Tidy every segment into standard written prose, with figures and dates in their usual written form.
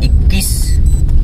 21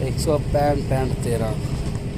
165 13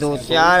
2-4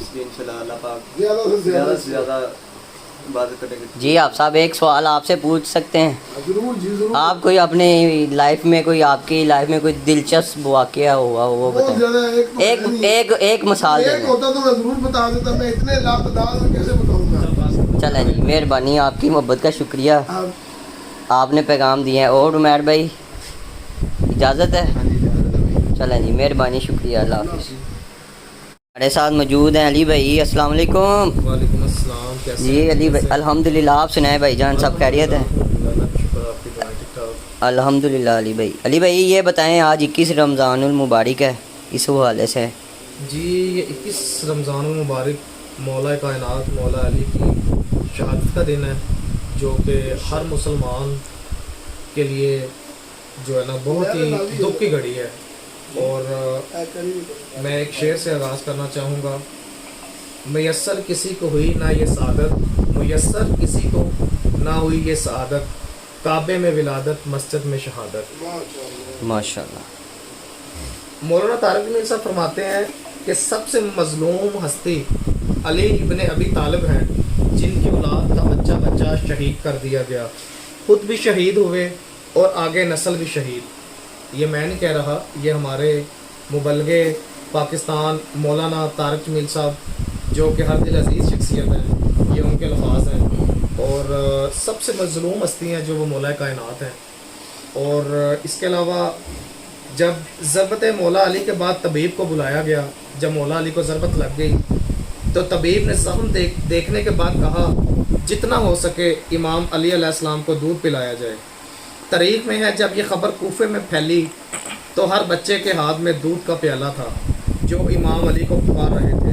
इसलिए इंशाल्लाह अल्लाह पाक ज़्यादा से ज़्यादा से ज़्यादा इबादत करेंगे। जी आप साहब एक सवाल आपसे पूछ सकते हैं? जरूर जी जरूर। आप कोई अपने लाइफ में कोई आपकी लाइफ में कोई दिलचस्प वाकया हुआ वो बहुत बताएं। ज़्यादा एक एक एक मिसाल एक दें। होता तो मैं जरूर बता देता, मैं इतने लापरवाह में कैसे बताऊंगा। चलें जी, मेहरबानी, आपकी मोहब्बत का शुक्रिया, आप आपने पैगाम दिए हैं। और उमैर भाई इजाज़त है? चलें जी, मेहरबानी, शुक्रिया, अल्लाह हाफिज़। हमारे साथ मौजूद हैं अली भाई। अस्सलाम वालेकुम। वालेकुम अस्सलाम, कैसे जी अली भाई, अल्हम्दुलिल्लाह, आप सुनाए भाईजान, सब खैरियत है? अल्हम्दुलिल्लाह। अली भाई ये बताएं, आज 21 रमज़ानुल मुबारक है, इस हवाले से। जी ये 21 रमज़ान मुबारक मौला कायनात मौला अली की शहादत का दिन है, जो कि हर मुसलमान के लिए जो है ना बहुत ही दुख की घड़ी है। और मैं एक शेर से आगाज़ करना चाहूँगा। मैसर किसी को हुई ना ये सआदत, मैसर किसी को ना हुई ये सआदत, काबे में विलादत मस्जिद में शहादत। माशाल्लाह। मौलाना तारिक मीर साहब फरमाते हैं कि सबसे मजलूम हस्ती अली इब्ने अबी तालिब हैं, जिनकी औलाद का बच्चा बच्चा शहीद कर दिया गया, खुद भी शहीद हुए और आगे नस्ल भी शहीद। ये मैं नहीं कह रहा, ये हमारे मुबलगे पाकिस्तान मौलाना तारिक मीर साहब, जो कि हर दिल अजीज़ शख्सियत हैं, ये उनके अल्फाज हैं। और सबसे मजलूम हस्ती हैं जो वो मौला कायनात हैं। और इसके अलावा जब ज़रबत मौला अली के बाद तबीब को बुलाया गया, जब मौला अली को ज़रबत लग गई तो तबीब ने ज़ख्म देखने के बाद कहा, जितना हो सके इमाम अली अलैहिस्सलाम को दूध पिलाया जाए। तारीख में है, जब ये ख़बर कूफे में फैली तो हर बच्चे के हाथ में दूध का प्याला था, जो इमाम अली को पुकार रहे थे।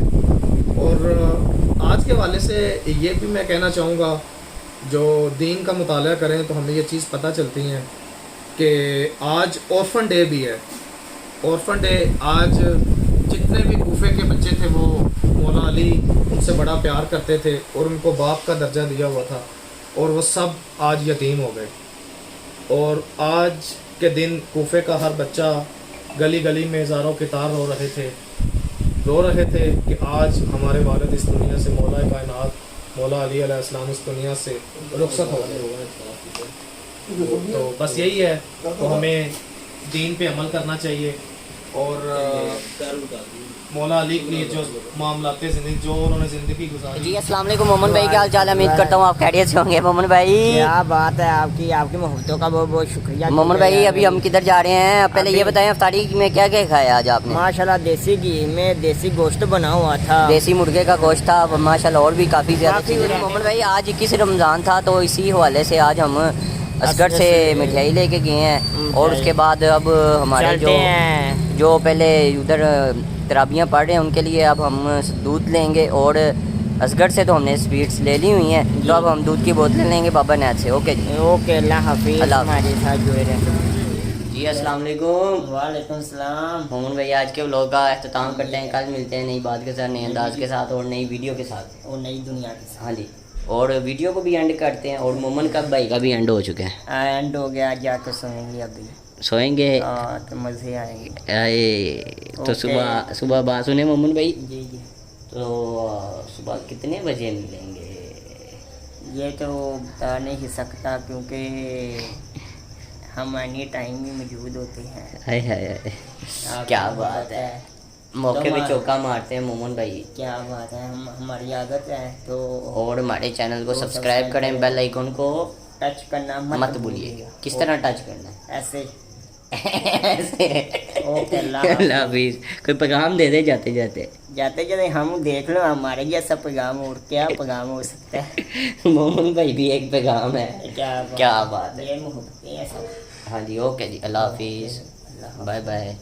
और आज के हवाले से ये भी मैं कहना चाहूँगा, जो दीन का मुताला करें तो हमें ये चीज़ पता चलती हैं कि आज ऑर्फन डे भी है। ऑर्फन डे, आज जितने भी कूफे के बच्चे थे वो मौला अली उनसे बड़ा प्यार करते थे और उनको बाप का दर्जा दिया हुआ था, और वो सब आज यतीम हो गए। और आज के दिन कूफे का हर बच्चा गली गली में हज़ारों के तार रो रहे थे कि आज हमारे वालिद इस दुनिया से, मौला कायनात मौला अली अलैहिस्सलाम इस दुनिया से रुखसत हो गए। तो बस यही है, तो हमें दीन पे अमल करना चाहिए। और मौला अली की जो मामलाते ज़िंदगी, जो उन्होंने ज़िंदगी गुजारी। जी अस्सलाम वालेकुम मोमन भाई, क्या हाल चाल है? उम्मीद करता हूँ आप खैरियत से होंगे। मोमन भाई क्या बात है, आपकी मोहब्बतों का बहुत बहुत शुक्रिया। मोमन भाई अभी हम किधर जा रहे हैं? पहले ये बताएं, अफ्तारी में क्या क्या खाया आज आपने? माशाल्लाह देसी घी में देसी गोश्त बना हुआ था, देसी मुर्गे का गोश्त था माशाल्लाह, और भी काफ़ी ज़्यादा चीज़ें। मोमन भाई आज 21 रमज़ान था, तो इसी हवाले से आज हम असगढ़ से मिठाई लेके गए हैं। और उसके बाद अब हमारे जो पहले उधर तराबियाँ पढ़ रहे हैं उनके लिए अब हम दूध लेंगे। और असगढ़ से तो हमने स्वीट्स ले ली हुई हैं, तो अब हम दूध की बोतलें लेंगे बाबा नैत से। ओके जी, ओके, अल्लाह हाफिज़। हमारे साथ जुड़े रहें। जी अस्सलाम वालेकुम। वालेकुम सलाम। मोमन भाई आज के व्लॉग का अख्ताम करते हैं। कल मिलते हैं नई बात के साथ, नए अंदाज के साथ और नई वीडियो के साथ और नई दुनिया के साथ। हाँ जी, और वीडियो को भी एंड करते हैं। और मोमन का भाई का भी एंड हो चुके हैं, एंड हो गया, जाकर सोएंगे अभी। सोएंगे तो मज़े आएंगे। तो सुबह बात सुने मोमन भाई। जी जी, तो सुबह कितने बजे मिलेंगे? ये तो बता नहीं सकता, क्योंकि हम एनी टाइम ही मौजूद होते हैं। हाय हाय हाय, क्या बात है, मौके पे चौका मारते हैं मोमन भाई। क्या बात है, हमारी आदत है। तो और हमारे चैनल को सब्सक्राइब करें, बेल आइकन को टच करना मत भूलिएगा। किस तरह टच करना है? ऐसे। ओके, अल्लाह हाफिज़। कोई पैगाम दे दे जाते जाते हम देख लो, हमारे जैसा पैगाम और क्या पैगाम हो सकता है। मोमन भाई भी एक पैगाम है। क्या बात है, ये मोहब्बतें हैं सब। हाँ जी, ओके जी, अल्लाह हाफिज़, बाय बाय।